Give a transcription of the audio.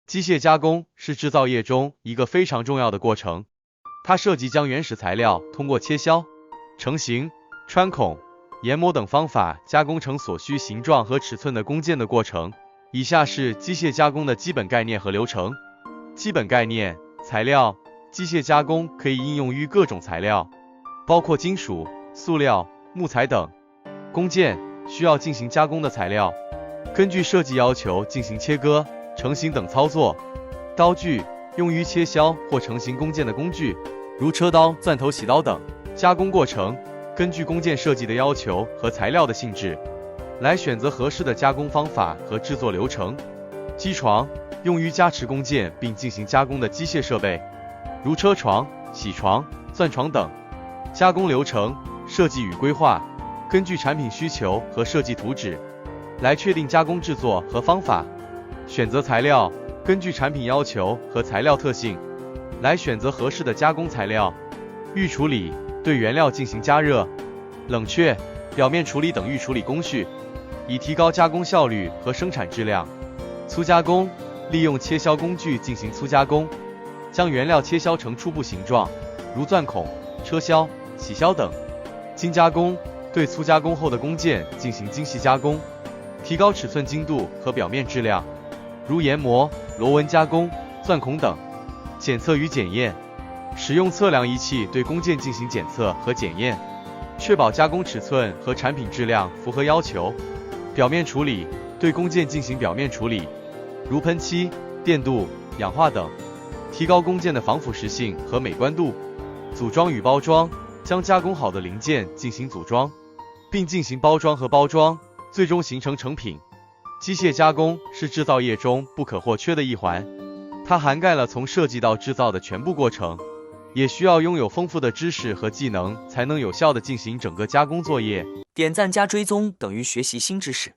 机械加工是制造业中一个非常重要的过程，它涉及将原始材料通过切削、成型、穿孔、研磨等方法加工成所需形状和尺寸的工件的过程。以下是机械加工的基本概念和流程。基本概念：材料，机械加工可以应用于各种材料，包括金属、塑料、木材等。工件，需要进行加工的材料，根据设计要求进行切割、成型等操作。刀具，用于切削或成型工件的工具，如车刀、钻头、洗刀等。加工过程，根据工件设计的要求和材料的性质，来选择合适的加工方法和制作流程。机床，用于加持工件并进行加工的机械设备，如车床、铣床、钻床等。加工流程，设计与规划，根据产品需求和设计图纸，来确定加工制作和方法。选择材料，根据产品要求和材料特性，来选择合适的加工材料。预处理，对原料进行加热、冷却、表面处理等预处理工序，以提高加工效率和生产质量。粗加工，利用切削工具进行粗加工，将原料切削成初步形状，如钻孔、车削、洗削等。精加工，对粗加工后的工件进行精细加工，提高尺寸精度和表面质量，如研磨、螺纹加工、钻孔等。检测与检验，使用测量仪器对工件进行检测和检验，确保加工尺寸和产品质量符合要求。表面处理，对工件进行表面处理，如喷漆、电镀、氧化等，提高工件的防腐蚀性和美观度。组装与包装，将加工好的零件进行组装，并进行包装和包装，最终形成成品。机械加工是制造业中不可或缺的一环，它涵盖了从设计到制造的全部过程，也需要拥有丰富的知识和技能，才能有效地进行整个加工作业。点赞加追踪等于学习新知识。